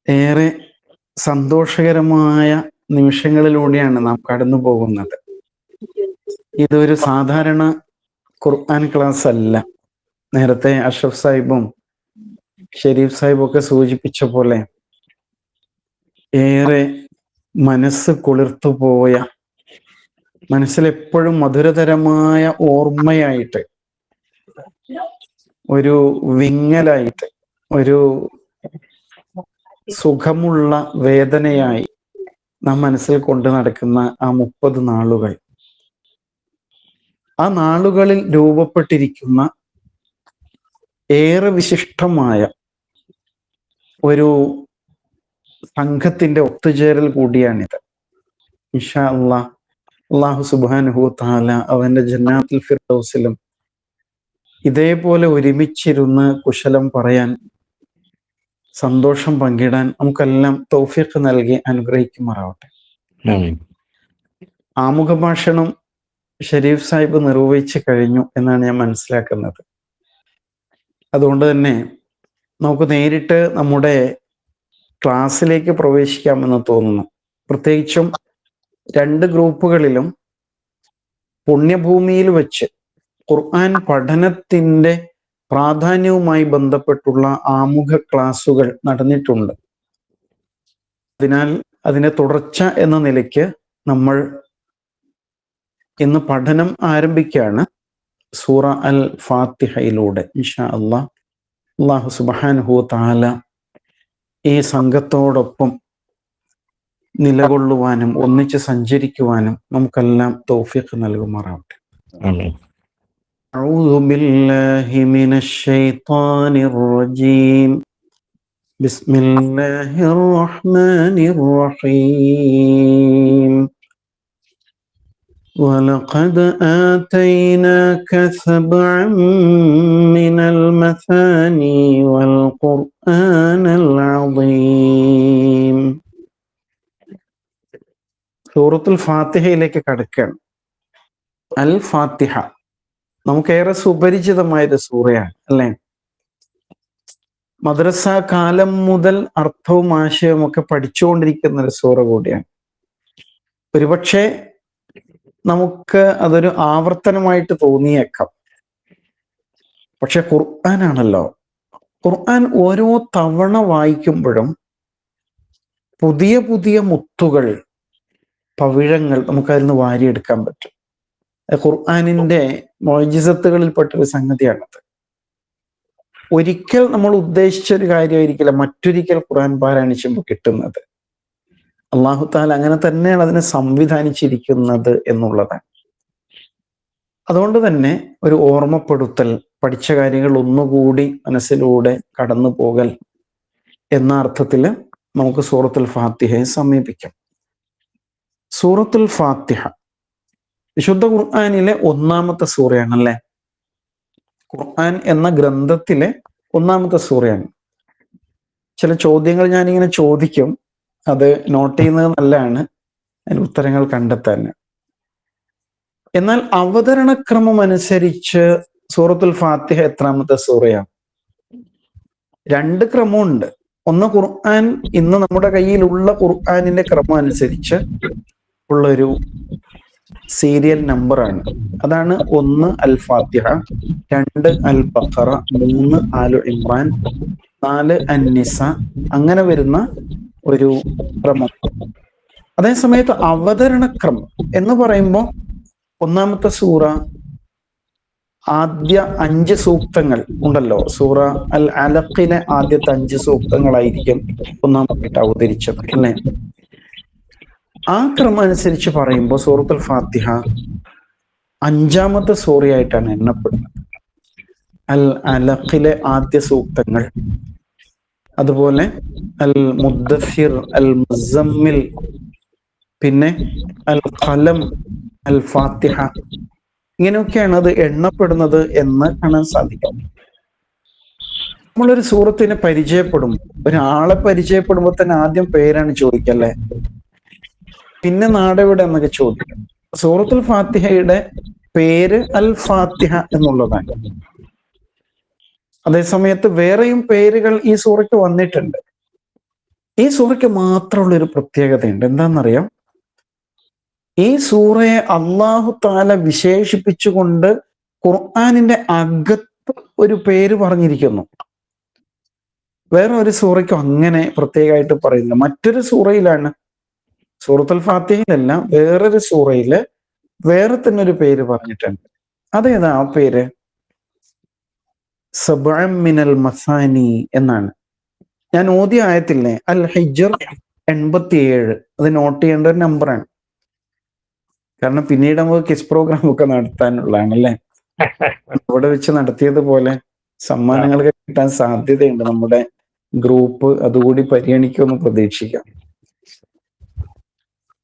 ഏറെ സന്തോഷകരമായ നിമിഷങ്ങളിലൂടെയാണ് നാം കടന്നു പോകുന്നത്. ഇതൊരു സാധാരണ ഖുർആൻ ക്ലാസ് അല്ല. നേരത്തെ അഷ്റഫ് സാഹിബും ഷെരീഫ് സാഹിബും ഒക്കെ സൂചിപ്പിച്ച പോലെ ഏറെ മനസ്സ് കുളിർത്തുപോയ, മനസ്സിലെപ്പോഴും മധുരതരമായ ഓർമ്മയായിട്ട്, ഒരു വിങ്ങലായിട്ട്, ഒരു സുഖമുള്ള വേദനയായി നാം മനസ്സിൽ കൊണ്ട് നടക്കുന്ന ആ 30 നാളുകൾ, ആ നാളുകളിൽ രൂപപ്പെട്ടിരിക്കുന്ന ഏറെ വിശിഷ്ടമായ ഒരു സംഘത്തിന്റെ ഒത്തുചേരൽ കൂടിയാണിത്. ഇൻഷാ അല്ലാഹ് അല്ലാഹു സുബ്ഹാനഹു വ തആല അവന്റെ ജന്നാത്തുൽ ഫിർദൗസിലും ഇതേപോലെ ഒരുമിച്ചിരുന്ന് കുശലം പറയാൻ, സന്തോഷം പങ്കിടാൻ നമുക്കെല്ലാം തൗഫീഖ് നൽകി അനുഗ്രഹിക്കുമാറാവട്ടെ. ആമുഖ ഭാഷണം ഷെരീഫ് സാഹിബ് നിർവഹിച്ചു കഴിഞ്ഞു എന്നാണ് ഞാൻ മനസ്സിലാക്കുന്നത്. അതുകൊണ്ട് തന്നെ നമുക്ക് നേരിട്ട് നമ്മുടെ ക്ലാസ്സിലേക്ക് പ്രവേശിക്കാമെന്ന് തോന്നുന്നു. പ്രത്യേകിച്ചും 2 ഗ്രൂപ്പുകളിലും പുണ്യഭൂമിയിൽ വെച്ച് ഖുർആൻ പഠനത്തിന്റെ പ്രാധാന്യവുമായി ബന്ധപ്പെട്ടുള്ള ആമുഖ ക്ലാസുകൾ നടന്നിട്ടുണ്ട്. അതിനാൽ അതിന്റെ തുടർച്ച എന്ന നിലയ്ക്ക് നമ്മൾ ഇന്ന് പഠനം ആരംഭിക്കുകയാണ് സൂറ അൽ ഫാത്തിഹയിലൂടെ. ഇൻഷാ അല്ലാഹ് അല്ലാഹു സുബ്ഹാനഹു വ തആല ഈ സംഘത്തോടൊപ്പം നിലകൊള്ളുവാനും ഒന്നിച്ച് സഞ്ചരിക്കുവാനും നമുക്കെല്ലാം തൗഫീഖ് നൽകുമാറാവട്ടെ. ആമീൻ. أعوذ بالله من الشيطان الرجيم. بسم الله الرحمن الرحيم. ولقد آتيناك 7 من المثاني والقرآن العظيم. സൂറത്തുൽ ഫാത്തിഹയിലേക്ക് കടക്കുകയാണ്. അൽ ഫാത്തിഹ നമുക്കേറെ സുപരിചിതമായൊരു സൂറയാണ്, അല്ലേ? മദ്രസ കാലം മുതൽ അർത്ഥവും ആശയവും ഒക്കെ പഠിച്ചുകൊണ്ടിരിക്കുന്ന ഒരു സൂറ കൂടിയാണ്. ഒരുപക്ഷെ നമുക്ക് അതൊരു ആവർത്തനമായിട്ട് തോന്നിയേക്കാം. പക്ഷെ ഖുർആനാണല്ലോ. ഖുർആൻ ഓരോ തവണ വായിക്കുമ്പോഴും പുതിയ പുതിയ മുത്തുകൾ, പവിഴങ്ങൾ നമുക്കതിൽ നിന്ന് വാരിയെടുക്കാൻ പറ്റും. ഖുർആനിന്റെ മുഅ്ജിസത്തുകളിൽപ്പെട്ടൊരു സംഗതിയാണത്. ഒരിക്കൽ നമ്മൾ ഉദ്ദേശിച്ചൊരു കാര്യമായിരിക്കില്ല മറ്റൊരിക്കൽ ഖുർആൻ പാരായണിച്ചുമ്പോൾ കിട്ടുന്നത്. അല്ലാഹു തആല അങ്ങനെ തന്നെയാണ് അതിനെ സംവിധാനിച്ചിരിക്കുന്നത് എന്നുള്ളതാണ്. അതുകൊണ്ട് തന്നെ ഒരു ഓർമ്മപ്പെടുത്തൽ, പഠിച്ച കാര്യങ്ങൾ ഒന്നുകൂടി മനസ്സിലൂടെ കടന്നു പോകൽ എന്ന അർത്ഥത്തിൽ നമുക്ക് സൂറത്തുൽ ഫാത്തിഹയെ സമീപിക്കാം. സൂറത്തുൽ ഫാത്തിഹ വിശുദ്ധ ഖുർആനിലെ 1ാമത്തെ സൂറയാണല്ലേ? ഖുർആൻ എന്ന ഗ്രന്ഥത്തിലെ 1ാമത്തെ സൂറയാണ്. ചില ചോദ്യങ്ങൾ ഞാനിങ്ങനെ ചോദിക്കും, അത് നോട്ട് ചെയ്യുന്നത് നല്ലതാണ്, അതിന് ഉത്തരങ്ങൾ കണ്ടെത്താൻ. എന്നാൽ അവതരണക്രമം അനുസരിച്ച് സൂറത്തുൽ ഫാത്തിഹ എത്രാമത്തെ സൂറയാണ്? 2 ക്രമമുണ്ട്. ഒന്ന് ഖുർആൻ, ഇന്ന് നമ്മുടെ കയ്യിലുള്ള ഖുർആനിന്റെ ക്രമം അനുസരിച്ച് ഉള്ളൊരു സീരിയൽ നമ്പറാണ്. അതാണ് 1 അൽ ഫാത്തിഹ, 2 അൽ ബഖറ, 3 ആലു ഇമ്രാൻ, 4 അൻ-നിസ, അങ്ങനെ വരുന്ന ഒരു ക്രമം. അതേസമയത്ത് അവതരണക്രമം എന്ന് പറയുമ്പോൾ 1ാമത്തെ സൂറ ആദ്യ 5 സൂക്തങ്ങൾ ഉണ്ടല്ലോ. സൂറ അൽ അലഖിലെ ആദ്യത്തെ 5 സൂക്തങ്ങളായിരിക്കും 1ാമതായിട്ട് അവതരിച്ചത്, അല്ലേ? ആ ക്രമം അനുസരിച്ച് പറയുമ്പോൾ സൂറത്തുൽ ഫാത്തിഹ 5ാമത്തെ സൂറയായിട്ടാണ് എണ്ണപ്പെടുന്നത്. അൽ അലഖിലെ ആദ്യ സൂക്തങ്ങൾ, അതുപോലെ അൽ മുദ്ദസ്സിർ, അൽ മുസമ്മിൽ, പിന്നെ അൽ ഖലം, അൽ ഫാത്തിഹ, ഇങ്ങനെയൊക്കെയാണ് അത് എണ്ണപ്പെടുന്നത് എന്ന് കാണാൻ സാധിക്കും. നമ്മളൊരു സൂറത്തിനെ പരിചയപ്പെടും, ഒരാളെ പരിചയപ്പെടുമ്പോൾ തന്നെ ആദ്യം പേരാണ് ചോദിക്കല്ലേ, പിന്നെ നാടെവിടെ എന്നൊക്കെ ചോദിക്കും. സൂറത്തുൽ ഫാത്തിഹയുടെ പേര് അൽ ഫാത്തിഹ എന്നുള്ളതാണ്. അതേസമയത്ത് വേറെയും പേരുകൾ ഈ സൂറയ്ക്ക് വന്നിട്ടുണ്ട്. ഈ സൂറയ്ക്ക് മാത്രമുള്ള ഒരു പ്രത്യേകതയുണ്ട്. എന്താണെന്നറിയാം? ഈ സൂറയെ അള്ളാഹു താല വിശേഷിപ്പിച്ചുകൊണ്ട് ഖുർആനിന്റെ അകത്ത് ഒരു പേര് പറഞ്ഞിരിക്കുന്നു. വേറെ ഒരു സൂറയ്ക്കും അങ്ങനെ പ്രത്യേകമായിട്ട് പറയുന്നില്ല. മറ്റൊരു സൂറയിലാണ്, സൂറത്തുൽ ഫാത്തിഹയിലല്ല, വേറൊരു സൂറയില് വേറെ തന്നെ ഒരു പേര് പറഞ്ഞിട്ടുണ്ട്. അതേതാ ആ പേര്? സബ്അൻ മിനൽ മസാനി എന്നാണ്. ഞാൻ ഓതിയ ആയത്തില്ലേ, അൽ ഹിജ്ർ 87, അത് നോട്ട് ചെയ്യേണ്ട ഒരു നമ്പറാണ്. കാരണം പിന്നീട് നമുക്ക് കിസ് പ്രോഗ്രാം ഒക്കെ നടത്താനുള്ളതാണ് അല്ലേ. അവിടെ വെച്ച് നടത്തിയതുപോലെ സമ്മാനങ്ങളൊക്കെ കിട്ടാൻ സാധ്യതയുണ്ട്. നമ്മുടെ ഗ്രൂപ്പ് അതുകൂടി പരിഗണിക്കുമെന്ന് പ്രതീക്ഷിക്കാം.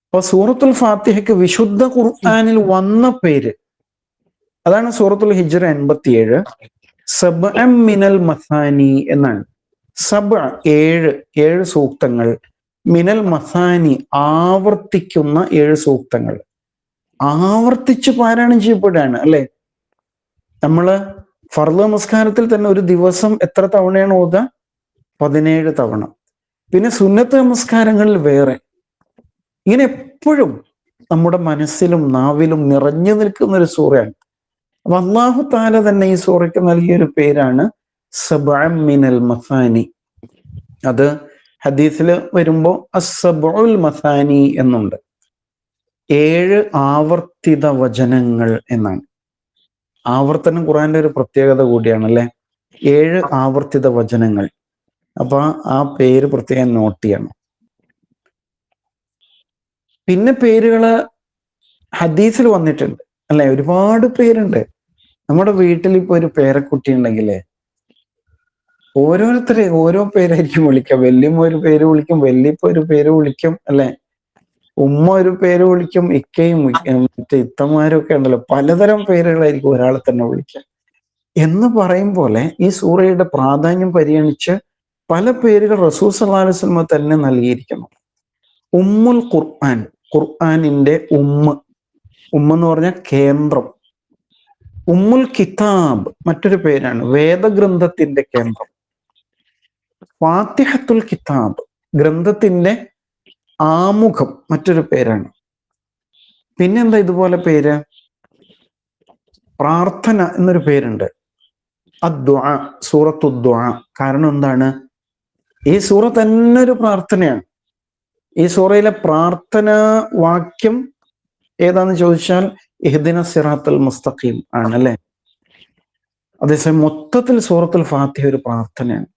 അപ്പൊ സൂറത്തുൽ ഫാത്തിഹയ്ക്ക് വിശുദ്ധ ഖുർആനിൽ വന്ന പേര് അതാണ്. സൂറത്തുൽ ഹിജ്ർ 87 സബ്അൻ മിനൽ മസാനി എന്നാണ്. സബ്അ 7 സൂക്തങ്ങൾ, മിനൽ മസാനി ആവർത്തിക്കുന്ന 7 സൂക്തങ്ങൾ, ആവർത്തിച്ച് പാരായണം ചെയ്യപ്പെടുകയാണ് അല്ലെ. നമ്മള് ഫർള് നമസ്കാരത്തിൽ തന്നെ ഒരു ദിവസം എത്ര തവണയാണ് ഓതുക? 17 തവണ. പിന്നെ സുന്നത്ത് നമസ്കാരങ്ങളിൽ വേറെ. ഇങ്ങനെ എപ്പോഴും നമ്മുടെ മനസ്സിലും നാവിലും നിറഞ്ഞു നിൽക്കുന്ന ഒരു സൂറയാണ്. അപ്പൊ അല്ലാഹു തആല തന്നെ ഈ സൂറയ്ക്ക് നൽകിയൊരു പേരാണ് സബ്അൻ മിനൽ മസാനി. അത് ഹദീസിൽ വരുമ്പോ അസ്സബ്ഉൽ മസാനി എന്നുണ്ട്. 7 ആവർത്തിത വചനങ്ങൾ എന്നാണ്. ആവർത്തനം ഖുർആന്റെ ഒരു പ്രത്യേകത കൂടിയാണ് അല്ലെ. 7 ആവർത്തിത വചനങ്ങൾ. അപ്പൊ ആ പേര് പ്രത്യേകം നോട്ട് ചെയ്യണം. പിന്നെ പേരുകള് ഹദീസിൽ വന്നിട്ടുണ്ട് അല്ലെ, ഒരുപാട് പേരുണ്ട്. നമ്മുടെ വീട്ടിൽ ഇപ്പൊ ഒരു പേരക്കുട്ടി ഉണ്ടെങ്കിലേ ഓരോരുത്തരെ ഓരോ പേരായിരിക്കും വിളിക്കുക. വല്യമ്മ ഒരു പേര് വിളിക്കും, വല്യപ്പ ഒരു പേര് വിളിക്കും അല്ലെ, ഉമ്മ ഒരു പേര് വിളിക്കും, ഇക്കയും മറ്റേ ഇത്തമാരും ഒക്കെ ഉണ്ടല്ലോ, പലതരം പേരുകളായിരിക്കും ഒരാളെ തന്നെ വിളിക്കുക. എന്ന് പറയും പോലെ ഈ സൂറയുടെ പ്രാധാന്യം പരിഗണിച്ച് പല പേരുകൾ റസൂൽ സല്ലല്ലാഹു അലൈഹി വസല്ലം തന്നെ നൽകിയിരിക്കുന്നു. ഉമ്മുൽ ഖുർആൻ, ഖുർആനിന്റെ ഉമ്മ എന്ന് പറഞ്ഞാൽ കേന്ദ്രം. ഉമ്മുൽ കിതാബ് മറ്റൊരു പേരാണ്, വേദഗ്രന്ഥത്തിന്റെ കേന്ദ്രം. ഫാത്തിഹത്തുൽ കിതാബ്, ഗ്രന്ഥത്തിന്റെ ആമുഖം മറ്റൊരു പേരാണ്. പിന്നെന്താ ഇതുപോലെ പേര്? പ്രാർത്ഥന എന്നൊരു പേരുണ്ട്, അദ്ദുആ, സൂറത്തു ദുആ. കാരണം എന്താണ്? ഈ സൂറ തന്നെ ഒരു പ്രാർത്ഥനയാണ്. ഈ സൂറയിലെ പ്രാർത്ഥന വാക്യം ഏതാന്ന് ചോദിച്ചാൽ ഇഹ്ദിന സിറാത്തുൽ മുസ്തഖീം ആണ് അല്ലെ. അതേസമയം മൊത്തത്തിൽ സൂറത്തുൽ ഫാത്തിഹ ഒരു പ്രാർത്ഥനയാണ്.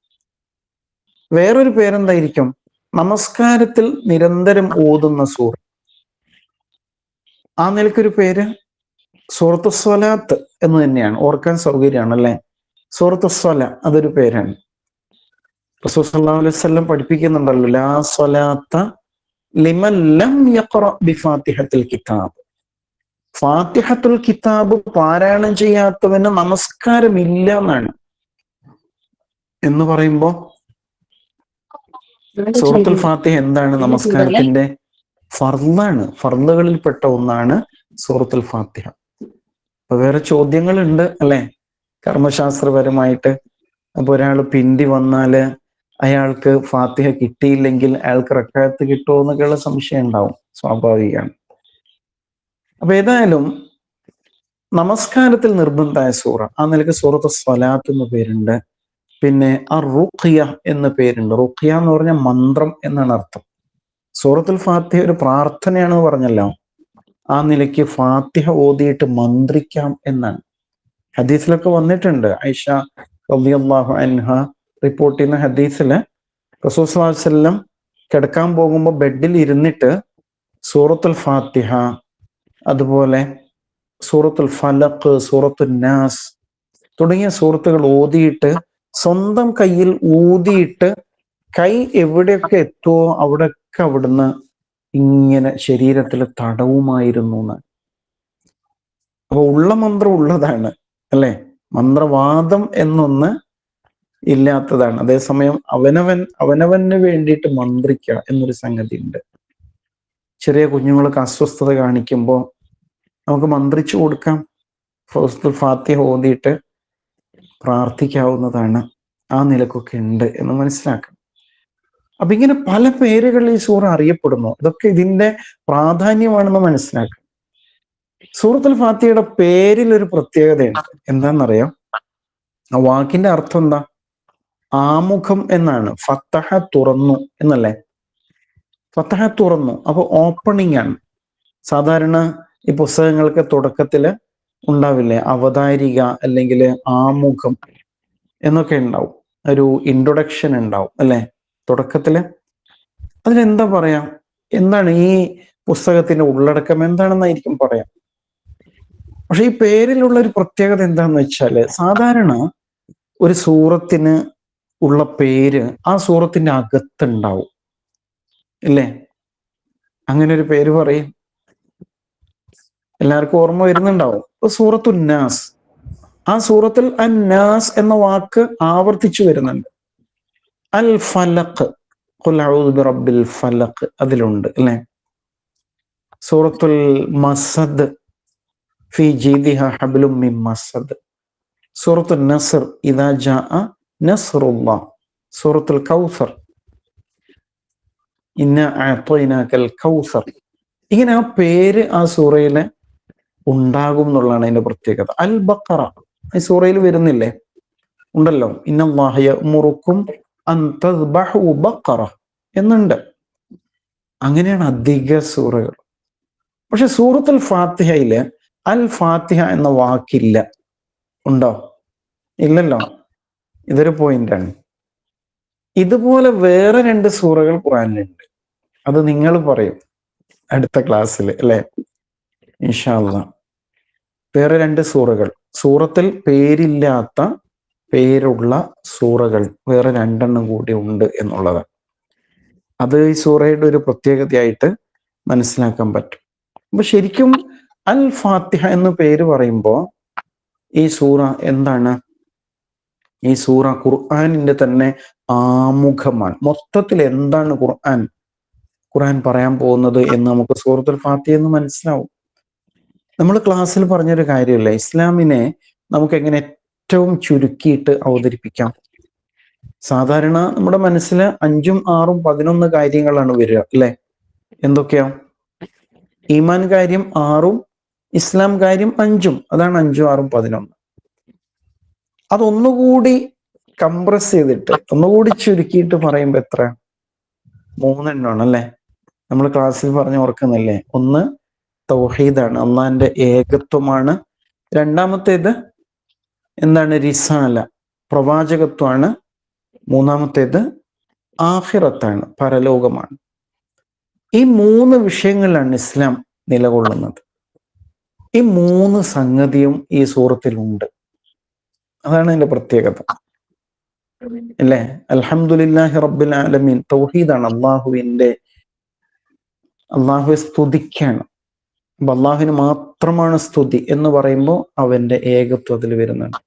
വേറൊരു പേരെന്തായിരിക്കും? നമസ്കാരത്തിൽ നിരന്തരം ഓതുന്ന സൂറ. ആ നിലയ്ക്കൊരു പേര് സൂറത്തു സ്വലാത്ത് എന്ന് തന്നെയാണ്. ഓർക്കാൻ സൗകര്യമാണ് അല്ലെ. സൂറത്തു സ്വല അതൊരു പേരാണ്. റസൂൽ സല്ലല്ലാഹു അലൈഹി വസല്ലം പഠിപ്പിക്കുന്നുണ്ടല്ലോ, ലാ സ്വലാത്ത ലിമൻ ലം യഖറ ബിഫാത്തിഹത്തുൽ കിതാബ്. ഫാത്തിഹത്തുൽ കിതാബ് പാരായണം ചെയ്യാത്തവന് നമസ്കാരമില്ല എന്നാണ്. എന്ന് പറയുമ്പോ സൂറത്തുൽ ഫാത്തിഹ എന്താണ്? നമസ്കാരത്തിന്റെ ഫർളാണ്, ഫർളുകളിൽപ്പെട്ട ഒന്നാണ് സൂറത്തുൽ ഫാത്തിഹ. അപ്പൊ വേറെ ചോദ്യങ്ങളുണ്ട് അല്ലെ, കർമ്മശാസ്ത്രപരമായിട്ട്. അപ്പൊ ഒരാൾ പിന്തി വന്നാല് അയാൾക്ക് ഫാത്തിഹ കിട്ടിയില്ലെങ്കിൽ അയാൾക്ക് റക്അത്ത് കിട്ടുമോ എന്നൊക്കെയുള്ള സംശയം ഉണ്ടാവും, സ്വാഭാവികമാണ്. അപ്പൊ ഏതായാലും നമസ്കാരത്തിൽ നിർബന്ധമായ സൂറ. ആ നിലയ്ക്ക് സൂറത്ത് സ്വലാത്ത് എന്ന് പേരുണ്ട്. പിന്നെ റുഖിയ എന്ന പേരുണ്ട്. റുഖിയ എന്ന് പറഞ്ഞാൽ മന്ത്രം എന്നാണ് അർത്ഥം. സൂറത്തുൽ ഫാത്തിഹ ഒരു പ്രാർത്ഥനയാണെന്ന് പറഞ്ഞല്ലോ, ആ നിലയ്ക്ക് ഫാത്തിഹ ഓതിയിട്ട് മന്ത്രിക്കാം എന്നാണ് ഹദീസിലൊക്കെ വന്നിട്ടുണ്ട്. ആയിഷ റളിയല്ലാഹു അൻഹ റിപ്പോർട്ട് ചെയ്യുന്ന ഹദീസില് റസൂൽ സ്വല്ലല്ലാഹു അലൈഹി വസല്ലം കിടക്കാൻ പോകുമ്പോൾ ബെഡിൽ ഇരുന്നിട്ട് സൂറത്തുൽ ഫാത്തിഹ, അതുപോലെ സൂറത്തുൽ ഫലഖ്, സൂറത്തുൽ നാസ് തുടങ്ങിയ സൂറത്തുകൾ ഓതിയിട്ട് സ്വന്തം കയ്യിൽ ഊതിയിട്ട് കൈ എവിടെയൊക്കെ എത്തുമോ അവിടെയൊക്കെ അവിടുന്ന് ഇങ്ങനെ ശരീരത്തിൽ തടവുമായിരുന്നു എന്ന്. അപ്പൊ ഉള്ള മന്ത്രം ഉള്ളതാണ് അല്ലെ, മന്ത്രവാദം എന്നൊന്ന് ഇല്ലാത്തതാണ്. അതേസമയം അവനവന് വേണ്ടിയിട്ട് മന്ത്രിക്കുക എന്നൊരു സംഗതി ഉണ്ട്. ചെറിയ കുഞ്ഞുങ്ങൾക്ക് അസ്വസ്ഥത കാണിക്കുമ്പോൾ നമുക്ക് മന്ത്രിച്ചു കൊടുക്കാം. സൂറത്തുൽ ഫാത്തിഹ ഓതിയിട്ട് പ്രാർത്ഥിക്കാവുന്നതാണ്. ആ നിലക്കൊക്കെ ഉണ്ട് എന്ന് മനസ്സിലാക്കാം. അപ്പൊ ഇങ്ങനെ പല പേരുകളിൽ ഈ സൂറ അറിയപ്പെടുന്നു. ഇതൊക്കെ ഇതിന്റെ പ്രാധാന്യമാണെന്ന് മനസ്സിലാക്കുക. സൂറത്തുൽ ഫാത്തിഹയുടെ പേരിൽ ഒരു പ്രത്യേകതയുണ്ട്. എന്താണെന്നറിയാം? ആ വാക്കിന്റെ അർത്ഥം എന്താ? ആമുഖം എന്നാണ്. ഫത്തഹ, തുറന്നു എന്നല്ലേ? ഫത്തഹ തുറന്നു, അപ്പൊ ഓപ്പണിംഗ് ആണ്. സാധാരണ ഈ പുസ്തകങ്ങൾക്ക് തുടക്കത്തില് ഉണ്ടാവില്ലേ അവതാരിക അല്ലെങ്കിൽ ആമുഖം എന്നൊക്കെ ഉണ്ടാവും, ഒരു ഇൻട്രൊഡക്ഷൻ ഉണ്ടാവും അല്ലെ തുടക്കത്തില്. അതിനെന്താ പറയാ? എന്താണ് ഈ പുസ്തകത്തിന്റെ ഉള്ളടക്കം എന്താണെന്നായിരിക്കും പറയാം. പക്ഷെ ഈ പേരിലുള്ള ഒരു പ്രത്യേകത എന്താന്ന് വെച്ചാല്, സാധാരണ ഒരു സൂറത്തിന് ഉള്ള പേര് ആ സൂറത്തിന്റെ അകത്തുണ്ടാവും ഇല്ലേ? അങ്ങനെ ഒരു പേര് പറയും, എല്ലാവർക്കും ഓർമ്മ വരുന്നുണ്ടാവും. സൂറത്തുൻ നാസ്, ആ സൂറത്തിൽ അന്നാസ് എന്ന വാക്ക് ആവർത്തിച്ചു വരുന്നുണ്ട്. അൽ ഫലഖ്, ഖുൽ അഊദു ബിറബ്ബിൽ ഫലഖ് അതിലുണ്ട് അല്ലെ? സൂറത്തുൽ മസദ്, ഫീ ജീദിഹാ ഹബ്ലും മിൻ മസദ്. സൂറത്തുൽ നസ്ർ, ഇദാ ജാഅ നസ്റുല്ലാഹ്. സൂറത്തുൽ കൗസർ, ഇന്നാ അഅ്തൈനാകൽ കൗസർ. ഇങ്ങനെ ആ പേര് ആ സൂറയില് ഉണ്ടാകും എന്നുള്ളതാണ് അതിന്റെ പ്രത്യേകത. അൽ ബഖറ ഈ സൂറയിൽ വരുന്നില്ലേ? ഉണ്ടല്ലോ, ഇന്നല്ലാഹ യഅ്മുറുക്കും അൻ തദ്ബഹു ബഖറ എന്നുണ്ട്. അങ്ങനെയാണ് അധിക സൂറകൾ. പക്ഷെ സൂറത്തുൽ ഫാത്തിഹയില് അൽ ഫാത്തിഹ എന്ന വാക്കില്ല. ഉണ്ടോ? ഇല്ലല്ലോ. ഇതൊരു പോയിന്റാണ്. ഇതുപോലെ വേറെ 2 സൂറകൾ ഖുർആനിലുണ്ട്. അത് നിങ്ങൾ പറയും അടുത്ത ക്ലാസ്സിൽ അല്ലെ, ഇൻഷാ അല്ലാഹ്. വേറെ 2 സൂറകൾ, സൂറത്തിൽ പേരില്ലാത്ത പേരുള്ള സൂറകൾ വേറെ 2 കൂടി ഉണ്ട് എന്നുള്ളത്. അത് ഈ സൂറയുടെ ഒരു പ്രത്യേകതയായിട്ട് മനസ്സിലാക്കാൻ പറ്റും. അപ്പൊ ശരിക്കും അൽ ഫാത്തിഹ എന്ന് പേര് പറയുമ്പോൾ ഈ സൂറ എന്താണ്? ഈ സൂറ ഖുർആനിന്റെ തന്നെ ആമുഖമാണ്. മൊത്തത്തിൽ എന്താണ് ഖുർആൻ പറയാൻ പോകുന്നത് എന്ന് നമുക്ക് സൂറത്തുൽ ഫാത്തിഹ എന്ന് മനസ്സിലാവും. നമ്മൾ ക്ലാസ്സിൽ പറഞ്ഞൊരു കാര്യമല്ലേ, ഇസ്ലാമിനെ നമുക്ക് എങ്ങനെ ഏറ്റവും ചുരുക്കിയിട്ട് അവതരിപ്പിക്കാം. സാധാരണ നമ്മുടെ മനസ്സിൽ 5ഉം 6ഉം 11 കാര്യങ്ങളാണ് വരിക അല്ലെ? എന്തൊക്കെയാ? ഈമാൻ കാര്യം 6ഉം ഇസ്ലാം കാര്യം 5ഉം. അതാണ് 5ഉം 6ഉം 11. അതൊന്നുകൂടി കംപ്രസ് ചെയ്തിട്ട് ഒന്നുകൂടി ചുരുക്കിയിട്ട് പറയുമ്പോ എത്ര? 3 എണ്ണമാണ് അല്ലെ? നമ്മൾ ക്ലാസ്സിൽ പറഞ്ഞ് ഓർക്കുന്നില്ലേ? ഒന്ന് തൗഹീദാണ്, അള്ളാന്റെ ഏകത്വമാണ്. രണ്ടാമത്തേത് എന്താണ്? റിസാല, പ്രവാചകത്വമാണ്. മൂന്നാമത്തേത് ആഖിറത്താണ്, പരലോകമാണ്. ഈ 3 വിഷയങ്ങളിലാണ് ഇസ്ലാം നിലകൊള്ളുന്നത്. ഈ 3 സംഗതിയും ഈ സൂറത്തിലുണ്ട്. അതാണ് അതിന്റെ പ്രത്യേകത അല്ലേ? അൽഹംദുലില്ലാഹി റബ്ബിൽ ആലമീൻ, തൗഹീദാണ്. അള്ളാഹുവെ സ്തുതിക്കാണ്. അപ്പൊ അള്ളാഹുവിന് മാത്രമാണ് സ്തുതി എന്ന് പറയുമ്പോൾ അവന്റെ ഏകത്വം അതിൽ വരുന്നുണ്ട്.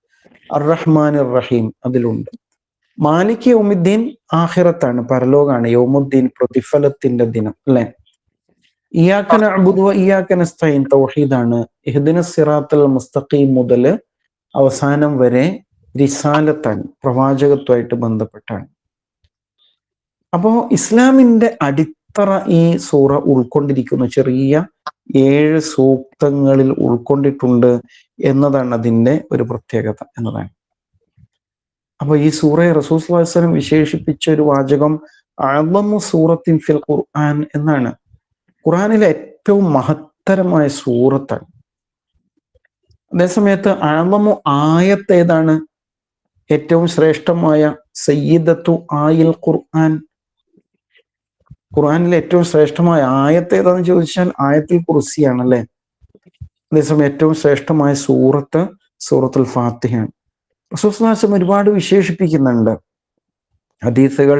അർ-റഹ്മാൻ റഹീം അതിലുണ്ട്. മാലിക് യൗമുദ്ദീൻ ആഖിറത്താണ്, പരലോകാണ്. യൗമുദ്ദീൻ പ്രതിഫലത്തിന്റെ ദിനം അല്ലെ? ഇയ്യാക നഅ്ബുദു വ ഇയ്യാക നസ്തഈൻ തൗഹീദാണ്. ഇഹ്ദിനസ് സിറാത്തൽ മുസ്തഖീം മുതൽ അവസാനം വരെ റിസാലത്താണ്, പ്രവാചകത്വമായിട്ട് ബന്ധപ്പെട്ടാണ്. അപ്പോ ഇസ്ലാമിന്റെ അടിത്തറ ഈ സൂറ ഉൾക്കൊണ്ടിരിക്കുന്ന ചെറിയ 7 സൂക്തങ്ങളിൽ ഉൾക്കൊണ്ടിട്ടുണ്ട് എന്നതാണ് അതിന്റെ ഒരു പ്രത്യേകത എന്നതാണ്. അപ്പൊ ഈ സൂറയെ റസൂൽ സ്വല്ലല്ലാഹു അലൈഹി വസല്ലം വിശേഷിപ്പിച്ച ഒരു വാചകം അഅ്ളമു സൂറത്തിൻ ഫിൽ ഖുർആൻ എന്നാണ്. ഖുർആനിലെ ഏറ്റവും മഹത്തരമായ സൂറത്താണ്. അതേസമയത്ത് അഅ്ളമു ആയത്ത് ഏതാണ്? ഏറ്റവും ശ്രേഷ്ഠമായ സയ്യിദത്തു ആയിൽ ഖുർആൻ. ഖുർആനിലെ ഏറ്റവും ശ്രേഷ്ഠമായ ആയത്ത് ഏതാണെന്ന് ചോദിച്ചാൽ ആയത്തുൽ കുർസിയാണ് അല്ലെ? അതേസമയം ഏറ്റവും ശ്രേഷ്ഠമായ സൂറത്ത് സൂറത്തുൽ ഫാത്തിഹയാണ്. റസൂൽ സ്വല്ലല്ലാഹു അലൈഹി വസല്ലം ഒരുപാട് വിശേഷിപ്പിക്കുന്നുണ്ട്. ഹദീസുകൾ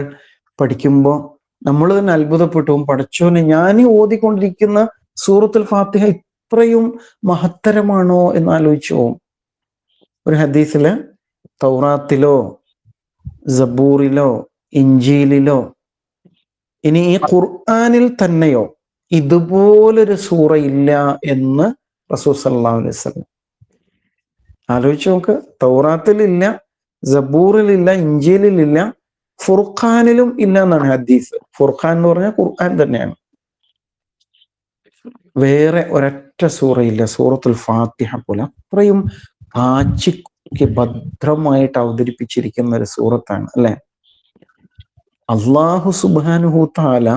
പഠിക്കുമ്പോൾ നമ്മൾ തന്നെ അത്ഭുതപ്പെട്ടു, പടച്ചോനെ, ഞാൻ ഓതിക്കൊണ്ടിരിക്കുന്ന സൂറത്തുൽ ഫാത്തിഹ ഇത്രയും മഹത്തരമാണോ എന്ന് ആലോചിച്ചു പോകും. ഒരു ഹദീസില് തൗറാത്തിലോ സബൂറിലോ ഇഞ്ചീലിലോ ഇനി ഈ ഖുർആനിൽ തന്നെയോ ഇതുപോലൊരു സൂറ ഇല്ല എന്ന് റസൂൽ സല്ലല്ലാഹു അലൈഹി വസല്ലം. ആലോചിച്ച് നോക്ക്, തൗറാത്തിലില്ല, സബൂറിലില്ല, ഇഞ്ചീലിലില്ല, ഫുർഖാനിലും ഇല്ല എന്നാണ് ഹദീസ്. ഫുർഖാൻ എന്ന് പറഞ്ഞാൽ ഖുർആൻ തന്നെയാണ്. വേറെ ഒരൊറ്റ സൂറയില്ല സൂറത്തുൽ ഫാത്തിഹ പോലെ അത്രയും കാച്ചിക്ക് ഭദ്രമായിട്ട് അവതരിപ്പിച്ചിരിക്കുന്ന ഒരു സൂറത്താണ് അല്ലെ. അള്ളാഹു സുബ്ഹാനഹു തആല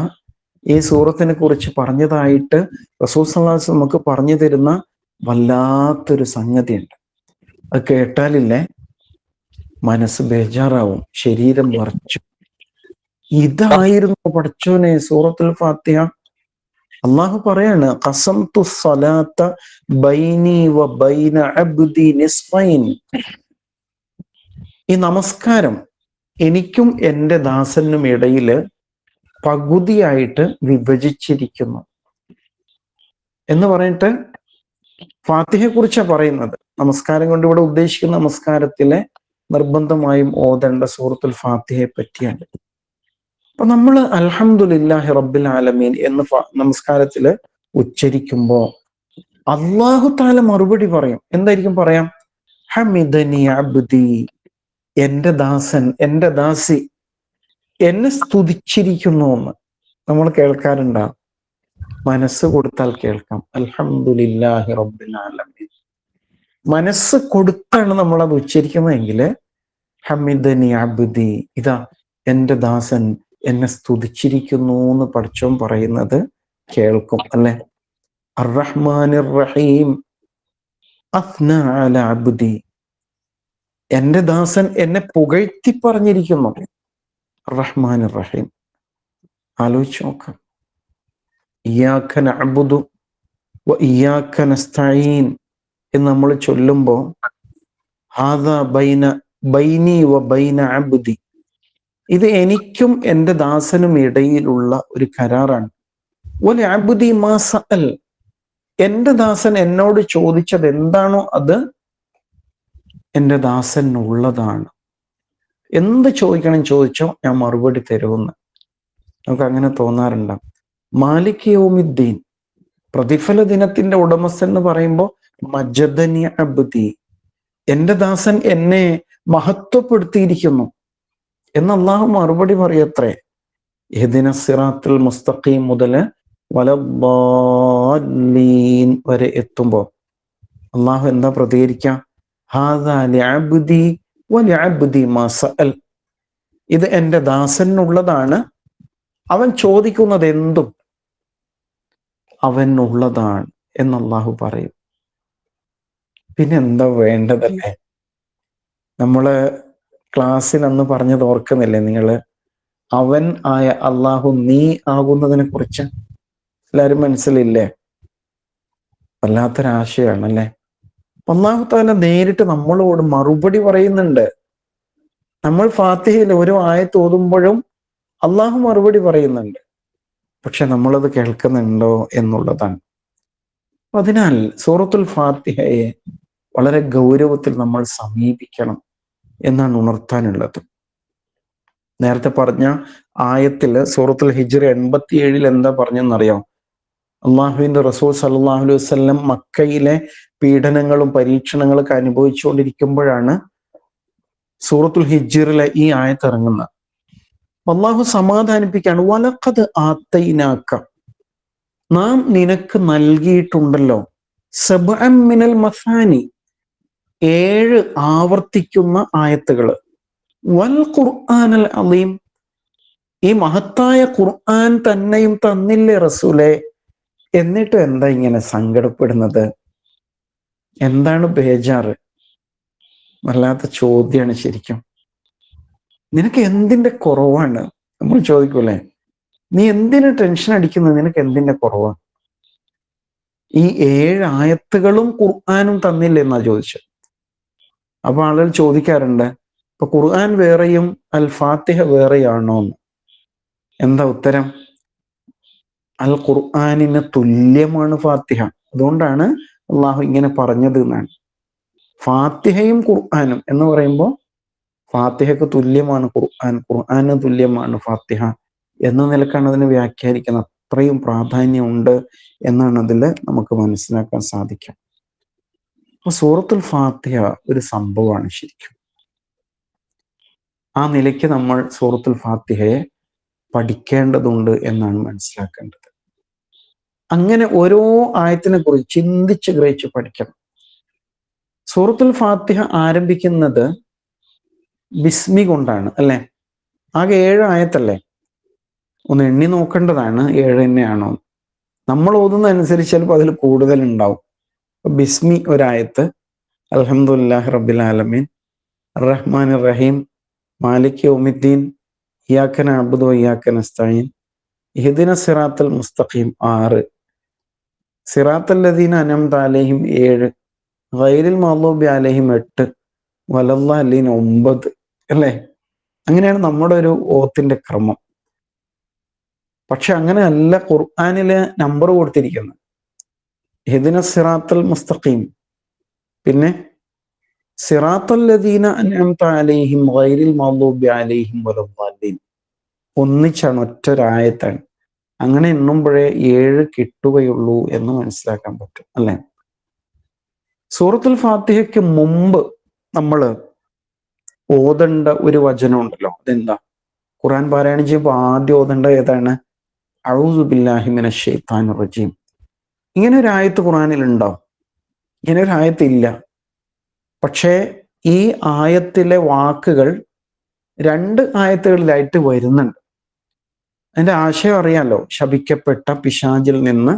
ഈ സൂറത്തിനെ കുറിച്ച് പറഞ്ഞതായിട്ട് റസൂൽ സല്ലല്ലാഹു അലൈഹി വസല്ലം നമുക്ക് പറഞ്ഞു തരുന്ന വല്ലാത്തൊരു സംഗതിയുണ്ട്. അത് കേട്ടാലില്ലേ മനസ്സ് ബേജാറാവും, ശരീരം വിറച്ചു. ഇതായിരുന്നു പഠിച്ചോനെ സൂറത്തുൽ ഫാത്തിഹ. അള്ളാഹു പറയാണ് ഖസംതു സ്വലാത്ത ബൈനി വ ബൈന അബ്ദി നിസ്ഫൈൻ. ഈ നമസ്കാരം എനിക്കും എൻ്റെ ദാസനും ഇടയിൽ പകുതിയായിട്ട് വിഭജിച്ചിരിക്കുന്നു എന്ന് പറഞ്ഞിട്ട് ഫാത്തിഹയെ കുറിച്ചാണ് പറയുന്നത്. നമസ്കാരം കൊണ്ട് ഇവിടെ ഉദ്ദേശിക്കുന്ന നമസ്കാരത്തിലെ നിർബന്ധമായും ഓതേണ്ട സൂറത്തുൽ ഫാത്തിഹയെ പറ്റിയാണ്. അപ്പൊ നമ്മൾ അൽഹംദുലില്ലാഹി റബ്ബിൽ ആലമീൻ എന്ന് നമസ്കാരത്തില് ഉച്ചരിക്കുമ്പോ അല്ലാഹു തആല മറുപടി പറയും. എന്തായിരിക്കും പറയാം? ഹമിദനി അബ്ദി, എൻ്റെ ദാസൻ, എൻ്റെ ദാസി എന്നെ സ്തുതിച്ചിരിക്കുന്നു എന്ന് നമ്മൾ കേൾക്കാറുണ്ടാവും. മനസ്സ് കൊടുത്താൽ കേൾക്കാം. അൽഹംദുലില്ലാഹി റബ്ബിൽ ആലമീൻ. മനസ്സ് കൊടുത്താണ് നമ്മൾ അത് ഉച്ചരിക്കുന്നതെങ്കിൽ ഹമിദനി അബ്ദി, ഇതാ എൻ്റെ ദാസൻ എന്നെ സ്തുതിച്ചിരിക്കുന്നു എന്ന് പഠിച്ചോൻ പറയുന്നത് കേൾക്കും അല്ലെ. അർറഹ്മാനിർ റഹീം അസ്ന അല അബ്ദി, എൻ്റെ ദാസൻ എന്നെ പുകഴ്ത്തി പറഞ്ഞിരിക്കുന്നു. റഹ്മാനിർ റഹീം. ആലോചിച്ച് നോക്കാം. ഇയ്യാക നഅ്ബുദു വ ഇയ്യാക നസ്തഈൻ എന്ന് നമ്മൾ ചൊല്ലുമ്പോൾ ഹാദാ ബൈനി വ ബൈന അബ്ദി, ഇത് എനിക്കും എൻ്റെ ദാസനും ഇടയിലുള്ള ഒരു കരാറാണ്. വല അബ്ദി മാ സഅൽ, എൻ്റെ ദാസൻ എന്നോട് ചോദിച്ചത് എന്താണോ അത് എൻ്റെ ദാസനുള്ളതാണ്. എന്ത് ചോദിക്കണം ചോദിച്ചോ ഞാൻ മറുപടി തരുമെന്ന്. നമുക്ക് അങ്ങനെ തോന്നാറുണ്ടാവും. മാലിക് യൗമിദ്ദീൻ, പ്രതിഫല ദിനത്തിന്റെ ഉടമസ്ഥൻ എന്ന് പറയുമ്പോൾ മജദനി അബ്ദി, എൻ്റെ ദാസൻ എന്നെ മഹത്വപ്പെടുത്തിയിരിക്കുന്നു എന്ന് അള്ളാഹു മറുപടി പറയത്രേ. ഇഹ്ദിന സിറാത്തുൽ മുസ്തഖീം മുതല് വലദ്ദാല്ലീൻ വരെ എത്തുമ്പോ അള്ളാഹു എന്താ പ്രതികരിക്കുക? ഹാദാ ലിഅബ്ദി വലിഅബ്ദി മാ സഅൽ, ഇത് എൻ്റെ ദാസനുള്ളതാണ്, അവൻ ചോദിക്കുന്നത് എന്തും അവനുള്ളതാണ് എന്ന് അള്ളാഹു പറയും. പിന്നെ എന്താ വേണ്ടതല്ലേ? നമ്മള് ക്ലാസ്സിൽ അന്ന് പറഞ്ഞത് ഓർക്കുന്നില്ലേ നിങ്ങള്? അവൻ ആയ അള്ളാഹു നീ ആകുന്നതിനെ കുറിച്ച് എല്ലാവരും മനസ്സിലില്ലേ? വല്ലാത്തൊരാശയാണല്ലേ. അള്ളാഹു തആല നേരിട്ട് നമ്മളോട് മറുപടി പറയുന്നുണ്ട്. നമ്മൾ ഫാത്തിഹയിൽ ഒരു ആയത്ത് ഓതുമ്പോഴും അള്ളാഹു മറുപടി പറയുന്നുണ്ട്. പക്ഷെ നമ്മളത് കേൾക്കുന്നുണ്ടോ എന്നുള്ളതാണ്. അതിനാൽ സൂറത്തുൽ ഫാത്തിഹയെ വളരെ ഗൗരവത്തിൽ നമ്മൾ സമീപിക്കണം എന്നാണ് ഉണർത്താനുള്ളത്. നേരത്തെ പറഞ്ഞ ആയത്തില് സൂറത്തുൽ ഹിജ്ർ 87 എന്താ പറഞ്ഞെന്നറിയാം? അള്ളാഹുവിന്റെ റസൂൽ സല്ലല്ലാഹു അലൈഹി വസല്ലം മക്കയിലെ പീഡനങ്ങളും പരീക്ഷണങ്ങളൊക്കെ അനുഭവിച്ചുകൊണ്ടിരിക്കുമ്പോഴാണ് സൂറത്തുൽ ഹിജ്റിലെ ഈ ആയത്ത് ഇറങ്ങുന്നത്. അള്ളാഹു സമാധാനിപ്പിക്കുകയാണ്. വലഖദ് ആതൈനാക, നാം നിനക്ക് നൽകിയിട്ടുണ്ടല്ലോ, സബ്അൻ മിനൽ മസാനി, 7 ആവർത്തിക്കുന്ന ആയത്തുകൾ, വൽ ഖുർആനൽ അലീം, ഈ മഹത്തായ ഖുർആൻ തന്നെയും തന്നില്ലേ റസൂലേ? എന്നിട്ട് എന്താ ഇങ്ങനെ സങ്കടപ്പെടുന്നത്? എന്താണ് ബേജാറ്? വല്ലാത്ത ചോദ്യമാണ് ശരിക്കും. നിനക്ക് എന്തിന്റെ കുറവാണ്? നമ്മൾ ചോദിക്കൂലേ, നീ എന്തിനു ടെൻഷൻ അടിക്കുന്നത്? നിനക്ക് എന്തിന്റെ കുറവാണ്? ഈ 7 ആയത്തുകളും ഖുർആനും തന്നില്ലേ എന്നാ ചോദിച്ചത്. അപ്പൊ ആളുകൾ ചോദിക്കാറുണ്ട്, ഇപ്പൊ ഖുർആൻ വേറെയും അൽ ഫാത്തിഹ വേറെയാണോ എന്ന്. എന്താ ഉത്തരം? അൽ ഖുർആനിന് തുല്യമാണ് ഫാത്തിഹ. അതുകൊണ്ടാണ് അള്ളാഹു ഇങ്ങനെ പറഞ്ഞത് എന്നാണ്. ഫാത്തിഹയും ഖുർആനും എന്ന് പറയുമ്പോൾ ഫാത്തിഹക്ക് തുല്യമാണ് ഖുർആൻ, ഖുർആന് തുല്യമാണ് ഫാത്തിഹ എന്ന നിലക്കാണ് അതിനെ വ്യാഖ്യാനിക്കുന്നത്. അത്രയും പ്രാധാന്യമുണ്ട് എന്നാണ് അതിൽ നമുക്ക് മനസ്സിലാക്കാൻ സാധിക്കുക. അപ്പൊ സൂറത്തുൽ ഫാത്തിഹ ഒരു സംഭവമാണ് ശരിക്കും. ആ നിലയ്ക്ക് നമ്മൾ സൂറത്തുൽ ഫാത്തിഹയെ പഠിക്കേണ്ടതുണ്ട് എന്നാണ് മനസ്സിലാക്കേണ്ടത്. അങ്ങനെ ഓരോ ആയത്തിനെ കുറിച്ച് ചിന്തിച്ച് ഗ്രഹിച്ച് പഠിക്കണം. സൂറത്തുൽ ഫാത്തിഹ ആരംഭിക്കുന്നത് ബിസ്മി കൊണ്ടാണ് അല്ലെ? ആകെ 7 ആയത്തല്ലേ? ഒന്ന് എണ്ണി നോക്കേണ്ടതാണ് 7 തന്നെയാണോ. നമ്മൾ ഓതുന്ന അനുസരിച്ച് ചിലപ്പോൾ അതിൽ കൂടുതൽ ഉണ്ടാവും. ബിസ്മി ഒരായത്ത്, അൽഹംദുലില്ലാഹി റബ്ബിൽ ആലമീൻ, റഹ്മാൻ റഹീം, മാലിക് യൗമിദ്ദീൻ, ഇയ്യാക നഅ്ബുദു വ ഇയ്യാക നസ്തഈൻ, ഇഹ്ദിന സിറാത്തൽ മുസ്തഖീം 6, സിറാത്തൽ ലദീന അൻഅംത അലൈഹിം 7, ഗൈറിൽ മഗ്ദൂബി അലൈഹിം 8, വലദ്ദാലിൻ 9 അല്ലേ? അങ്ങനെയാണ് നമ്മുടെ ഒരു ഓത്തിന്റെ ക്രമം. പക്ഷെ അങ്ങനെയല്ല ഖുർആനില് നമ്പർ കൊടുത്തിരിക്കുന്നത്. ഇഹ്ദിന സിറാത്തൽ മുസ്തഖീം, പിന്നെ സിറാത്തൽ ലദീന അൻഅംത അലൈഹിം ഗൈറിൽ മഗ്ദൂബി അലൈഹിം വലദ്ദാലിൻ, ഒന്നിച്ചാണ്, ഒറ്റൊരായത്താണ്. അങ്ങനെ എണ്ണുമ്പോഴേ 7 കിട്ടുകയുള്ളൂ എന്ന് മനസ്സിലാക്കാൻ പറ്റും അല്ലെ? സൂറത്തുൽ ഫാത്തിഹയ്ക്ക് മുമ്പ് നമ്മൾ ഓതേണ്ട ഒരു വചനം ഉണ്ടല്ലോ, അതെന്താ? ഖുർആൻ പാരായണം ചെയ്യുമ്പോൾ ആദ്യം ഓതേണ്ട ഏതാണ്? അഊദു ബില്ലാഹി മിനശ് ശൈത്താനിർ റജീം. ഇങ്ങനെ ഒരു ആയത്ത് ഖുർആനിൽ ഉണ്ടോ? ഇങ്ങനെ ഒരു ആയത്ത് ഇല്ല. പക്ഷേ ഈ ആയത്തിലെ വാക്കുകൾ 2 ആയത്തുകളിലായിട്ട് വരുന്നുണ്ട്. അതിന്റെ ആശയം അറിയാലോ, ശപിക്കപ്പെട്ട പിശാചിൽ നിന്ന്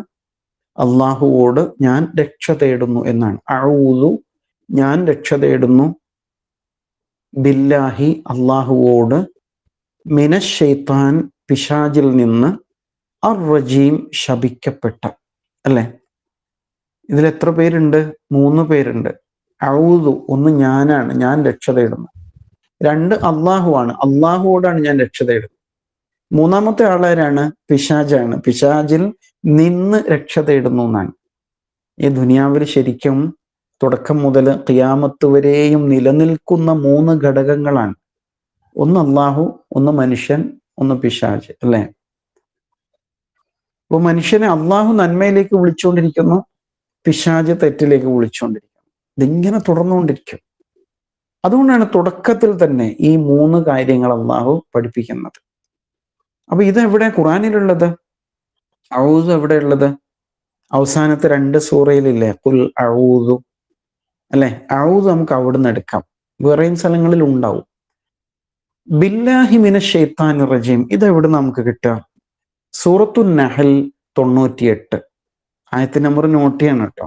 അള്ളാഹുവോട് ഞാൻ രക്ഷ തേടുന്നു എന്നാണ്. അഊദു, ഞാൻ രക്ഷ തേടുന്നു, ബില്ലാഹി, അള്ളാഹുവോട്, മിനശ് ശൈത്താൻ, പിശാചിൽ നിന്ന്, അർ റജീം, ശപിക്കപ്പെട്ട അല്ലെ? ഇതിൽ എത്ര പേരുണ്ട്? 3 പേരുണ്ട്. അഊദു, ഒന്ന് ഞാനാണ്, ഞാൻ രക്ഷ തേടുന്നു. 2 അള്ളാഹുവാണ്, അള്ളാഹുവോടാണ് ഞാൻ രക്ഷ തേടുന്നത്. 3ാമത്തെ ആളാരാണ്? പിശാചാണ്, പിശാചിൽ നിന്ന് രക്ഷ തേടുന്നു എന്നാണ്. ഈ ദുനിയാവിൽ ശരിക്കും തുടക്കം മുതൽ ഖിയാമത്ത് വരെയും നിലനിൽക്കുന്ന 3 ഘടകങ്ങളാണ്. ഒന്ന് അള്ളാഹു, ഒന്ന് മനുഷ്യൻ, ഒന്ന് പിശാച് അല്ലെ? അപ്പൊ മനുഷ്യനെ അള്ളാഹു നന്മയിലേക്ക് വിളിച്ചുകൊണ്ടിരിക്കുന്നു, പിശാച് തെറ്റിലേക്ക് വിളിച്ചുകൊണ്ടിരിക്കുന്നു. ഇതിങ്ങനെ തുടർന്നുകൊണ്ടിരിക്കും. അതുകൊണ്ടാണ് തുടക്കത്തിൽ തന്നെ ഈ 3 കാര്യങ്ങൾ അള്ളാഹു പഠിപ്പിക്കുന്നത്. അപ്പൊ ഇതെവിടെ ഖുർആനിലുള്ളത്? ഔദു എവിടെയുള്ളത്? അവസാനത്തെ 2 സൂറയിലില്ലേ, ഖുൽ അഊദു അല്ലെ? ഔദു നമുക്ക് അവിടുന്ന് എടുക്കാം, വേറെയും സ്ഥലങ്ങളിൽ ഉണ്ടാവും. ബില്ലാഹി മിനശ് ശൈത്താനിർ റജീം, ഇതെവിടെ നമുക്ക് കിട്ടുക? സൂറത്തുൻ നഹൽ 98, ആയത്ത് നമ്പർ നോട്ട് ചെയ്യണം കേട്ടോ,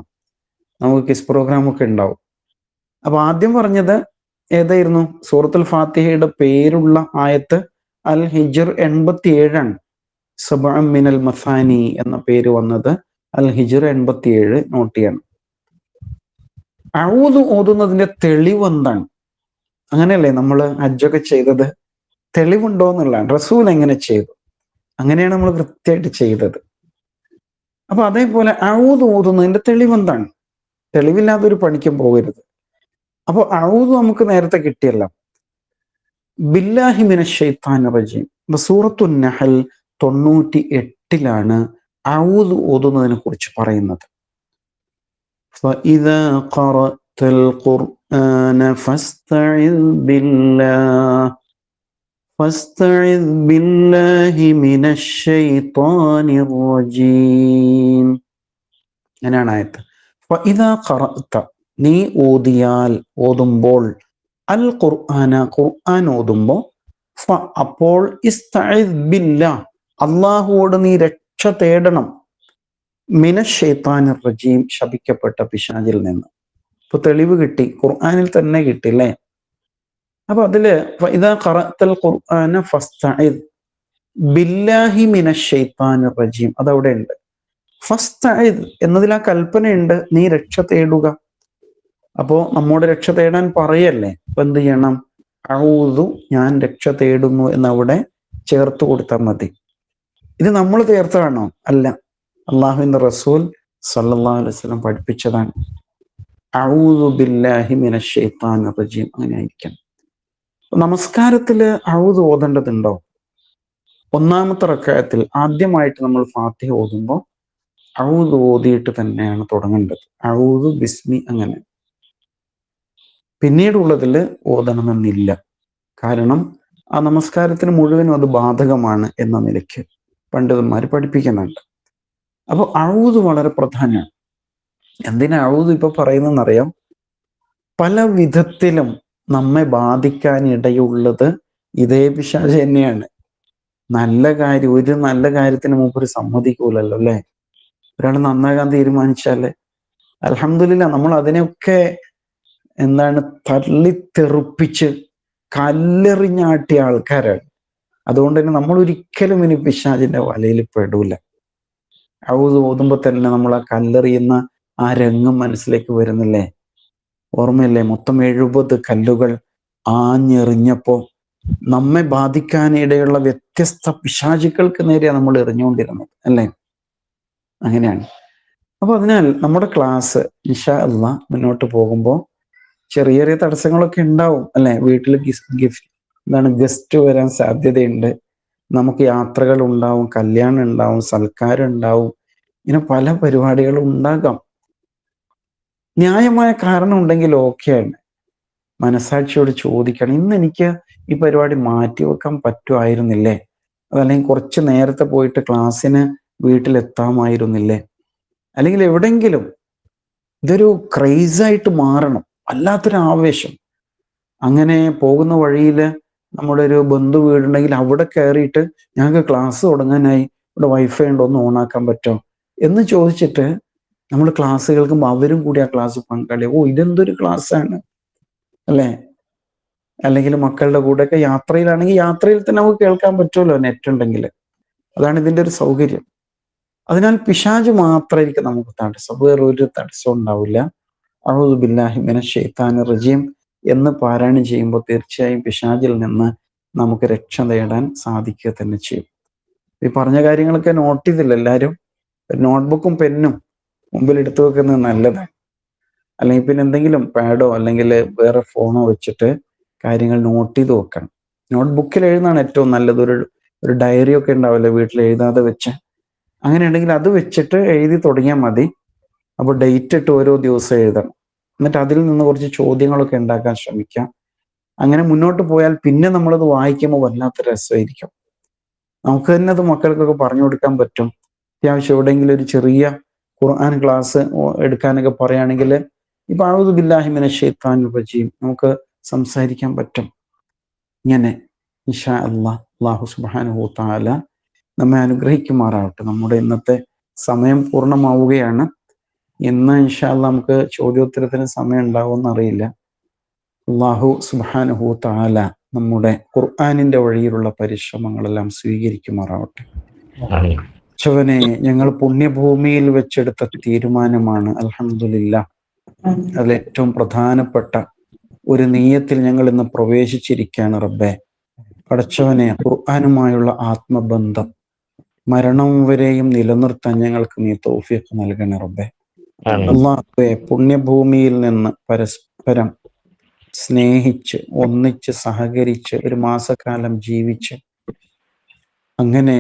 നമുക്ക് കിസ് പ്രോഗ്രാം ഒക്കെ ഉണ്ടാവും. അപ്പൊ ആദ്യം പറഞ്ഞത് ഏതായിരുന്നു? സൂറത്തുൽ ഫാത്തിഹയുടെ പേരുള്ള ആയത്ത് അൽ ഹിജ്ർ 87 ആണ്. സബഅ മിനൽ മസാനി എന്ന പേര് വന്നത് അൽ ഹിജ്ർ 87, നോട്ട് ചെയ്യണം. അഊദു ഓതുന്നതിന്റെ തെളിവ് എന്താണ്? അങ്ങനെയല്ലേ നമ്മൾ ഹജ്ജൊക്കെ ചെയ്തത്? തെളിവുണ്ടോ എന്നുള്ളതാണ്. റസൂൽ എങ്ങനെ ചെയ്തു, അങ്ങനെയാണ് നമ്മൾ കൃത്യമായിട്ട് ചെയ്തത്. അപ്പൊ അതേപോലെ അഊദു ഓതുന്നതിന്റെ തെളിവ് എന്താണ്? തെളിവില്ലാതെ ഒരു പണിക്കും പോകരുത്. അപ്പൊ അഊദു നമുക്ക് നേരത്തെ കിട്ടിയല്ലോ. ബില്ലാഹി മിനശ് ശൈത്താനിർ റജീം, സൂറത്തുൻ നഹൽ 98 ഔദു ഓതുന്നതിനെ കുറിച്ച് പറയുന്നത്. ഫഇദാ ഖറഅതൽ ഖുർആന ഫസ്തഇദ് ബില്ലാഹി മിനശ് ശൈത്താനിർ റജീം. അങ്ങനെയാണ് ആയത്ത്. ഫഇദാ ഖറഅത, നീ ഓതിയാൽ, ഓതുമ്പോൾ, അൽ ഖുർആന, ഖുർആൻ ഓതുമ്പോ, അപ്പോൾ ഇസ്തഇദ് ബില്ലാഹ്, അള്ളാഹുവോട് നീ രക്ഷ തേടണം, മിനശ് ശൈത്താനിർ റജീം, ശപിക്കപ്പെട്ട പിശാചിൽ നിന്ന്. ഇപ്പൊ തെളിവ് കിട്ടി, ഖുർആനിൽ തന്നെ കിട്ടില്ലേ? അപ്പൊ അതില് ഫഇദാ ഖറഅതൽ ഖുർആന ഫസ്തഇദ് ബില്ലാഹി മിനശ് ശൈത്താനിർ റജീം, അതവിടെ ഉണ്ട്. ഫസ്തഇദ് എന്നതിൽ ആ കൽപ്പനയുണ്ട്, നീ രക്ഷ തേടുക. അപ്പോ നമ്മോട് രക്ഷ തേടാൻ പറയല്ലേ? അപ്പൊ എന്ത് ചെയ്യണം? ഔദു, ഞാൻ രക്ഷ തേടുന്നു എന്നവിടെ ചേർത്ത് കൊടുത്താൽ മതി. ഇത് നമ്മൾ ചേർത്തതാണോ? അല്ല, അള്ളാഹുവിന്റെ റസൂൽ സല്ലല്ലാഹു അലൈഹി വസല്ലം പഠിപ്പിച്ചതാണ്. അഊദു ബില്ലാഹി മിനശ് ശൈത്താനിർ റജീം, അങ്ങനെ ആയിരിക്കണം. നമസ്കാരത്തില് ഔദു ഓതേണ്ടതുണ്ടോ? 1ാമത്തെ റക്അത്തിൽ ആദ്യമായിട്ട് നമ്മൾ ഫാത്തിഹ ഓതുമ്പോൾ ഔദു ഓതിയിട്ട് തന്നെയാണ് തുടങ്ങേണ്ടത്. ഔദു ബിസ്മി, അങ്ങനെ. പിന്നീടുള്ളതിൽ ഓതണമെന്നില്ല. കാരണം ആ നമസ്കാരത്തിന് മുഴുവനും അത് ബാധകമാണ് എന്ന നിലയ്ക്ക് പണ്ഡിതന്മാർ പഠിപ്പിക്കുന്നുണ്ട്. അപ്പോൾ അഊദ് വളരെ പ്രധാനമാണ്. എന്തിനാ അഊദ് ഇപ്പൊ പറയുന്നതെന്നറിയാം? പല വിധത്തിലും നമ്മെ ബാധിക്കാനിടയുള്ളത് ഇതേ പിശാച് തന്നെയാണ്. ഒരു നല്ല കാര്യത്തിന് മുമ്പ് സമ്മതിക്കൂലല്ലോ അല്ലെ? ഒരാൾ നന്നാകാൻ തീരുമാനിച്ചാല് അൽഹംദുലില്ലാ നമ്മൾ അതിനെയൊക്കെ തള്ളിത്തെറുപ്പിച്ച് കല്ലെറിഞ്ഞാട്ടിയ ആൾക്കാരാണ്. അതുകൊണ്ട് തന്നെ നമ്മൾ ഒരിക്കലും ഇനി പിശാചിന്റെ വലയിൽ പെടൂല. ഔദ് ഓതുമ്പോ തന്നെ നമ്മൾ ആ കല്ലെറിയുന്ന ആ രംഗം മനസ്സിലേക്ക് വരുന്നില്ലേ? ഓർമ്മയില്ലേ? മൊത്തം 70 കല്ലുകൾ ആഞ്ഞെറിഞ്ഞപ്പോ നമ്മെ ബാധിക്കാനിടയുള്ള വ്യത്യസ്ത പിശാചുക്കൾക്ക് നേരെയാണ് നമ്മൾ എറിഞ്ഞുകൊണ്ടിരുന്നത് അല്ലേ? അങ്ങനെയാണ്. അപ്പൊ അതിനാൽ നമ്മുടെ ക്ലാസ് ഇൻഷാ അല്ലാഹ് മുന്നോട്ട് പോകുമ്പോൾ ചെറിയ ചെറിയ തടസ്സങ്ങളൊക്കെ ഉണ്ടാവും അല്ലെ? വീട്ടിൽ ഗസ്റ്റ് വരാൻ സാധ്യതയുണ്ട്, നമുക്ക് യാത്രകൾ ഉണ്ടാവും, കല്യാണം ഉണ്ടാവും, സൽക്കാരം ഉണ്ടാവും, ഇങ്ങനെ പല പരിപാടികളും ഉണ്ടാകാം. ന്യായമായ കാരണം ഉണ്ടെങ്കിൽ ഓക്കെയാണ്. മനസാക്ഷിയോട് ചോദിക്കണം, ഇന്ന് എനിക്ക് ഈ പരിപാടി മാറ്റിവെക്കാൻ പറ്റുമായിരുന്നില്ലേ? അതല്ലെങ്കിൽ കുറച്ച് നേരത്തെ പോയിട്ട് ക്ലാസ്സിന് വീട്ടിലെത്താമായിരുന്നില്ലേ? അല്ലെങ്കിൽ എവിടെങ്കിലും ഇതൊരു ക്രൈസായിട്ട് മാറണം, വല്ലാത്തൊരു ആവേശം. അങ്ങനെ പോകുന്ന വഴിയിൽ നമ്മുടെ ഒരു ബന്ധു വീടുണ്ടെങ്കിൽ അവിടെ കയറിയിട്ട് ഞങ്ങൾക്ക് ക്ലാസ് തുടങ്ങാനായി, ഇവിടെ വൈഫൈ ഉണ്ടോ, ഒന്ന് ഓണാക്കാൻ പറ്റുമോ എന്ന് ചോദിച്ചിട്ട് നമ്മൾ ക്ലാസ് കേൾക്കുമ്പോൾ അവരും കൂടി ആ ക്ലാസ് പങ്കാളിയാവും. ഓ, ഇതെന്തൊരു ക്ലാസ്സാണ് അല്ലേ? അല്ലെങ്കിൽ മക്കളുടെ കൂടെയൊക്കെ യാത്രയിലാണെങ്കിൽ യാത്രയിൽ തന്നെ നമുക്ക് കേൾക്കാൻ പറ്റുമല്ലോ, നെറ്റ് ഉണ്ടെങ്കിൽ. അതാണ് ഇതിൻ്റെ ഒരു സൗകര്യം. അതിനാൽ പിശാച് മാത്രമായിരിക്കും നമുക്ക് തടസ്സം, വേറൊരു തടസ്സം ഉണ്ടാവില്ല. അഊദു ബില്ലാഹി മിനശ് ശൈത്താനിർ റജീം എന്ന് പാരായണം ചെയ്യുമ്പോൾ തീർച്ചയായും പിശാചിൽ നിന്ന് നമുക്ക് രക്ഷ നേടാൻ സാധിക്കുക തന്നെ ചെയ്യും. ഈ പറഞ്ഞ കാര്യങ്ങളൊക്കെ നോട്ട് ചെയ്തില്ല എല്ലാവരും? നോട്ട്ബുക്കും പെന്നും മുമ്പിൽ എടുത്തു വെക്കുന്നത് നല്ലതാണ്. അല്ലെങ്കിൽ പിന്നെ എന്തെങ്കിലും പാഡോ അല്ലെങ്കിൽ വേറെ ഫോണോ വെച്ചിട്ട് കാര്യങ്ങൾ നോട്ട് ചെയ്ത് വെക്കണം. നോട്ട്ബുക്കിൽ എഴുതാണ് ഏറ്റവും നല്ലത്. ഒരു ഡയറി ഒക്കെ ഉണ്ടാവില്ലേ വീട്ടിൽ, എഴുതാതെ വെച്ച്, അങ്ങനെ ഉണ്ടെങ്കിൽ അത് വെച്ചിട്ട് എഴുതി തുടങ്ങിയാൽ മതി. അപ്പോൾ ഡേറ്റ് ഇട്ട് ഓരോ ദിവസം എഴുതണം. എന്നിട്ട് അതിൽ നിന്ന് കുറച്ച് ചോദ്യങ്ങളൊക്കെ ഉണ്ടാക്കാൻ ശ്രമിക്കാം. അങ്ങനെ മുന്നോട്ട് പോയാൽ പിന്നെ നമ്മളത് വായിക്കുമ്പോൾ വല്ലാത്ത രസമായിരിക്കും. നമുക്ക് തന്നെ അത് മക്കൾക്കൊക്കെ പറഞ്ഞു കൊടുക്കാൻ പറ്റും. അത്യാവശ്യം എവിടെയെങ്കിലും ഒരു ചെറിയ ഖുർആൻ ക്ലാസ് എടുക്കാനൊക്കെ പറയുകയാണെങ്കിൽ ഇപ്പൊ അഊദു ബില്ലാഹി മിനശ് ശൈത്താനിർ റജീം നമുക്ക് സംസാരിക്കാൻ പറ്റും. ഇങ്ങനെ ഇൻഷാ അല്ലാഹ് അല്ലാഹു സുബ്ഹാനഹു തആല നമ്മെ അനുഗ്രഹിക്കുമാറാവട്ടെ. നമ്മുടെ ഇന്നത്തെ സമയം പൂർണ്ണമാവുകയാണ്. ഇന്ന് ഇൻഷാ അല്ലാഹ് നമുക്ക് ചോദ്യോത്തരത്തിന് സമയം ഉണ്ടാവുമെന്ന് അറിയില്ല. അല്ലാഹു സുബ്ഹാനഹു തആല നമ്മുടെ ഖുർആനിന്റെ വഴിയിലുള്ള പരിശ്രമങ്ങളെല്ലാം സ്വീകരിക്കുമാറാവട്ടെ. ചവനെ, ഞങ്ങൾ പുണ്യഭൂമിയിൽ വെച്ചെടുത്ത തീരുമാനമാണ് അൽഹംദുലില്ലാഹ്. അതിൽ ഏറ്റവും പ്രധാനപ്പെട്ട ഒരു നിയ്യത്തിൽ ഞങ്ങൾ ഇന്ന് പ്രവേശിച്ചിരിക്കുകയാണ് റബ്ബേ. പടച്ചവനെ, ഖുർആനുമായുള്ള ആത്മബന്ധം മരണം വരെയും നിലനിർത്താൻ ഞങ്ങൾക്ക് നീ തൗഫീഖ് നൽകണേ റബ്ബേ. അല്ലാഹുവേ, പുണ്യഭൂമിയിൽ നിന്ന് പരസ്പരം സ്നേഹിച്ച് ഒന്നിച്ച് സഹകരിച്ച് ഒരു മാസക്കാലം ജീവിച്ച് അങ്ങനെ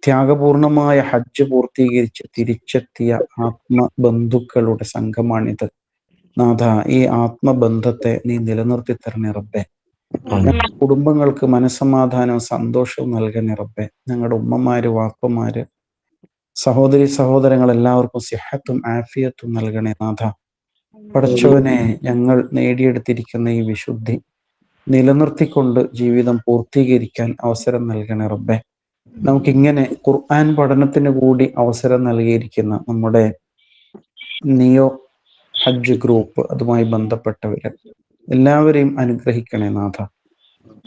ത്യാഗപൂർണമായ ഹജ്ജ് പൂർത്തീകരിച്ച് തിരിച്ചെത്തിയ ആത്മബന്ധുക്കളുടെ സംഘമാണിത്. നാഥ, ഈ ആത്മബന്ധത്തെ നീ നിലനിർത്തി തരണേ റബ്ബേ. ഞങ്ങളുടെ കുടുംബങ്ങൾക്ക് മനസ്സമാധാനവും സന്തോഷവും നൽകണേ റബ്ബേ. ഞങ്ങളുടെ ഉമ്മമാര്, വാപ്പമാര്, സഹോദരി സഹോദരങ്ങൾ എല്ലാവർക്കും സിഹത്തും ആഫിയത്തും നൽകണേ നാഥ. പടച്ചവനെ, ഞങ്ങൾ നേടിയെടുത്തിരിക്കുന്ന ഈ വിശുദ്ധി നിലനിർത്തിക്കൊണ്ട് ജീവിതം പൂർത്തീകരിക്കാൻ അവസരം നൽകണേ റബ്ബേ. നമുക്കിങ്ങനെ ഖുർആൻ പഠനത്തിന് കൂടി അവസരം നൽകിയിരിക്കുന്ന നമ്മുടെ നിയോ ഹജ്ജ് ഗ്രൂപ്പ്, അതുമായി ബന്ധപ്പെട്ടവര് എല്ലാവരെയും അനുഗ്രഹിക്കണേ നാഥ.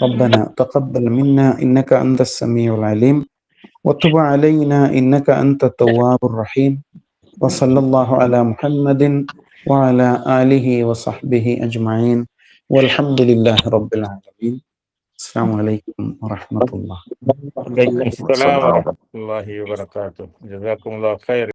റബ്ബന തഖബ്ബൽ മിന്നാ ഇന്നക അൻതസ് സമീഉൽ അലീം വതുബ് അലൈനാ ഇന്നക അൻതത് തവ്വാബുർ റഹീം വസല്ലല്ലാഹു അലാ മുഹമ്മദിൻ വഅലാ ആലിഹി വസഹ്ബിഹി അജ്മഈൻ വൽഹംദുലില്ലാഹി റബ്ബിൽ ആലമീൻ. അസ്സലാമു അലൈക്കും വറഹ്മത്തുള്ളാഹി. വലൈക്കും അസ്സലാം വറഹ്മത്തുള്ളാഹി വബറകാതുഹു. ജസാക്കുമുല്ലാഹു ഖൈർ.